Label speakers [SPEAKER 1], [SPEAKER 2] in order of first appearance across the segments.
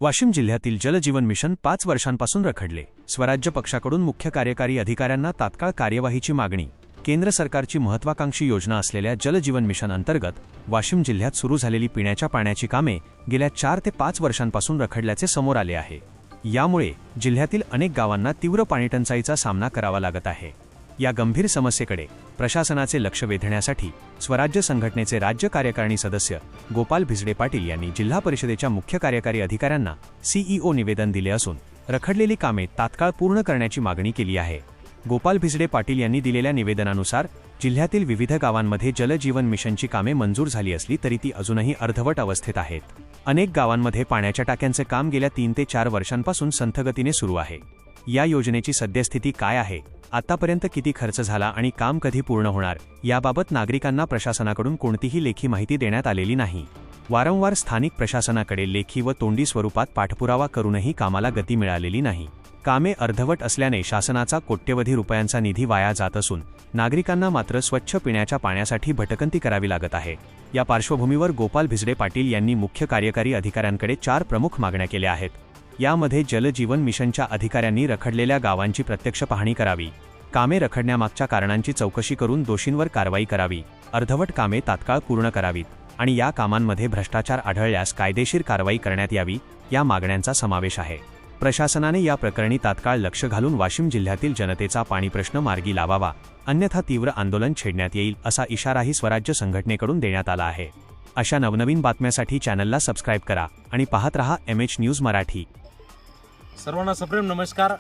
[SPEAKER 1] वाशिम जिल्ह्यातील जलजीवन मिशन 5 वर्षांपासून रखडले। स्वराज्य पक्षाकडून मुख्य कार्यकारी अधिकाऱ्यांना तात्काळ कार्यवाहीची मागणी। केंद्र सरकारची महत्त्वाकांक्षी योजना असलेल्या जलजीवन मिशन अंतर्गत वाशिम जिल्ह्यात सुरू झालेली पिण्याच्या पाण्याची कामे गेल्या 4 ते 5 वर्षांपासून रखडल्याचे समोर आले आहे। यामुळे जिल्ह्यातील अनेक गावांना तीव्र पाणीटंचाईचा सामना करावा लागत आहे। या गंभीर समस्येकडे प्रशासनाचे लक्ष वेधण्यासाठी स्वराज्य संघटनेचे राज्य कार्यकारिणी सदस्य गोपाल भिजडे पाटील यांनी जिल्हा परिषदेच्या मुख्य कार्यकारी अधिकाऱ्यांना सीईओ निवेदन दिले असून रखडलेली कामे तात्काळ पूर्ण करण्याची मागणी केली आहे। गोपाल भिजडे पाटील यांनी दिलेल्या निवेदनानुसार जिल्ह्यातील विविध गावांमध्ये जलजीवन मिशनची कामे मंजूर झाली असली तरी ती अजूनही अर्धवट अवस्थेत आहेत। अनेक गावांमध्ये पाण्याच्या टाक्यांचे काम गेल्या 3 ते 4 वर्षांपासून संथगतीने सुरू आहे। या योजनेची सद्यस्थिती काय आहे, आतापर्यंत किती खर्च झाला आणि काम कधी पूर्ण होणार याबाबत नागरिकांना प्रशासनाकडून कोणतीही लेखी माहिती देण्यात आलेली नाही। वारंवार स्थानिक प्रशासनाकडे लेखी व तोंडी स्वरूपात पाठपुरावा करूनही कामाला गती मिळालेली नाही। कामे अर्धवट असल्याने शासनाचा कोट्यवधी रुपयांचा निधी वाया जात असून नागरिकांना मात्र स्वच्छ पिण्याच्या पाण्यासाठी भटकंती करावी लागत आहे। या पार्श्वभूमीवर गोपाल भिजडे पाटील यांनी मुख्य कार्यकारी अधिकाऱ्यांकडे 4 प्रमुख मागण्या केल्या आहेत। यामध्ये जलजीवन मिशनच्या अधिकाऱ्यांनी रखडलेल्या गावांची प्रत्यक्ष पाहणी करावी, कामे रखडण्यामागच्या कारणांची चौकशी करून दोषींवर कारवाई करावी, अर्धवट कामे तात्काळ पूर्ण करावीत आणि या कामांमध्ये भ्रष्टाचार आढळल्यास कायदेशीर कारवाई करण्यात यावी या मागण्यांचा समावेश आहे। प्रशासनाने या प्रकरणी तात्काळ लक्ष घालून वाशिम जिल्ह्यातील जनतेचा पाणी प्रश्न मार्गी लावावा, अन्यथा तीव्र आंदोलन छेडण्यात येईल असा इशाराही स्वराज्य संघटनेकडून देण्यात आला आहे। अशा नवनवीन बातम्यांसाठी चॅनलला सबस्क्राइब करा आणि पाहत रहा MH न्यूज मराठी।
[SPEAKER 2] सर्वांना सप्रेम नमस्कार।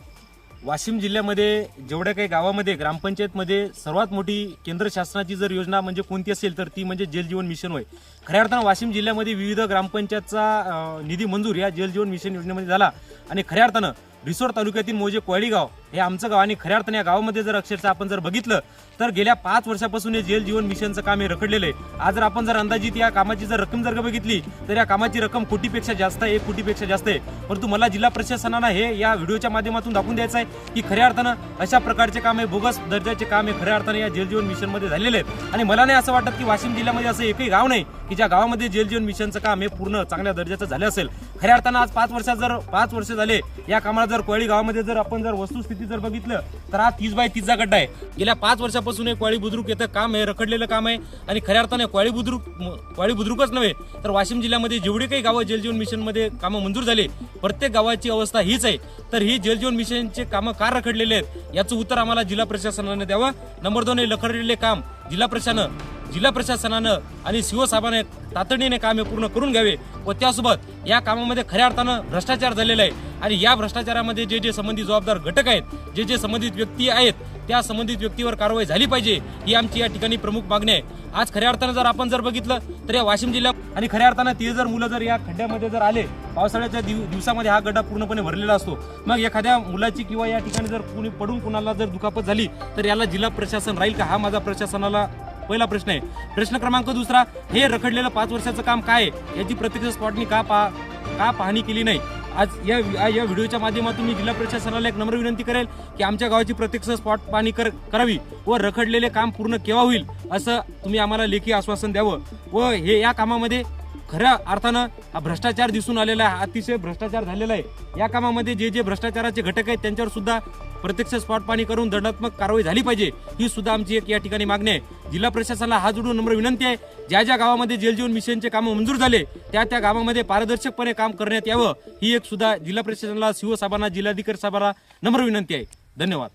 [SPEAKER 2] वाशिम जिल्ह्यामध्ये जेवढ्या काही गावामध्ये ग्रामपंचायतमध्ये सर्वात मोठी केंद्र शासनाची जर योजना म्हणजे कोणती असेल तर ती म्हणजे जलजीवन मिशन होय। खऱ्या अर्थानं वाशिम जिल्ह्यामध्ये विविध ग्रामपंचायतचा निधी मंजूर या जलजीवन मिशन योजनेमध्ये झाला आणि खऱ्या अर्थानं रिसोड तालुक्यातील मोजे कोळी गाव हे आमचं गाव आणि खऱ्या अर्थाने या गावामध्ये जर अक्षरशः आपण जर बघितलं तर गेल्या 5 वर्षापासून हे जलजीवन मिशनचं काम हे रखडलेलं आहे। आज जर आपण जर अंदाजित या कामाची जर रक्कम जर बघितली तर या कामाची रक्कम कोटीपेक्षा जास्त आहे, 1 कोटीपेक्षा जास्त आहे। परंतु मला जिल्हा प्रशासनानं हे या व्हिडिओच्या माध्यमातून दाखवून द्यायचं आहे की खऱ्या अर्थानं अशा प्रकारचे काम हे बोगस दर्जाचे काम हे खऱ्या अर्थाने या जलजीवन मिशनमध्ये झालेले आहेत। आणि मला नाही असं वाटत की वाशिम जिल्ह्यामध्ये असं एकही गाव नाही की ज्या गावामध्ये जलजीवन मिशनचं काम हे पूर्ण चांगल्या दर्जाचं झालं असेल। खऱ्या अर्थानं आज 5 वर्ष झाले या कामाला जर कोळी गावामध्ये जर आपण जर वस्तुस्थिती जर बघितलं तर हा 30 बाय 30 चा गड्डा आहे। गेल्या 5 वर्षापासून हे कोळी बुद्रुक येतं काम हे रखडलेलं काम आहे आणि खऱ्या अर्थाने कोळी बुद्रुकच नव्हे तर वाशिम जिल्ह्यामध्ये जेवढे काही गावं जलजीवन मिशन मध्ये कामं मंजूर झाले प्रत्येक गावाची अवस्था हीच आहे। तर ही जलजीवन मिशनचे कामं का रखडलेले आहेत याचं उत्तर आम्हाला जिल्हा प्रशासनाने द्यावं। नंबर 2 हे रखडलेले काम जिल्हा प्रशासनानं आणि सीओ साहेबांनी तातडीने कामे पूर्ण करून घ्यावे व त्यासोबत या कामामध्ये खऱ्या अर्थानं भ्रष्टाचार झालेला आहे आणि या भ्रष्टाचारामध्ये जे संबंधित जबाबदार घटक आहेत, जे संबंधित व्यक्ती आहेत त्या संबंधित व्यक्तीवर कारवाई झाली पाहिजे ही आमची या ठिकाणी प्रमुख मागणी आहे। आज खऱ्या अर्थानं जर आपण जर बघितलं तर या वाशिम जिल्ह्यात आणि खऱ्या अर्थानं ते जर मुलं जर या खड्ड्यामध्ये जर आले पावसाळ्याच्या दिवसामध्ये हा गड्डा पूर्णपणे भरलेला असतो, मग एखाद्या मुलाची किंवा या ठिकाणी जर कुणी पडून कुणाला जर दुखापत झाली तर याला जिल्हा प्रशासन राहील का, हा माझा प्रशासनाला पहिला प्रश्न आहे। प्रश्न क्रमांक 2, हे रखडलेलं 5 वर्षाचं काम काय आहे याची प्रत्यक्ष स्पॉटनी का पाहणी केली नाही। आज या व्हिडिओच्या माध्यमातून मी जिल्हा प्रशासनाला एक नम्र विनंती करेल की आमच्या गावाची प्रत्यक्ष स्पॉट पाहणी करावी व रखडलेले काम पूर्ण केव्हा होईल असं तुम्ही आम्हाला लेखी आश्वासन द्यावं व हे या कामामध्ये खऱ्या अर्थानं हा भ्रष्टाचार दिसून आलेला आहे, अतिशय भ्रष्टाचार झालेला आहे। या कामामध्ये जे भ्रष्टाचाराचे घटक आहेत त्यांच्यावर सुद्धा प्रत्यक्ष स्पॉट पाहणी करून दंडात्मक कारवाई झाली पाहिजे ही सुद्धा आमची एक या ठिकाणी मागणी आहे। जिल्हा प्रशासनाला हात जोडून नम्र विनंती आहे, ज्या गावामध्ये जलजीवन मिशनचे कामं मंजूर झाले त्या गावामध्ये पारदर्शकपणे काम करण्यात यावं ही एक सुद्धा जिल्हा प्रशासनाला सीओ साहेबांना जिल्हाधिकारी साहेबांना नम्र विनंती आहे। धन्यवाद।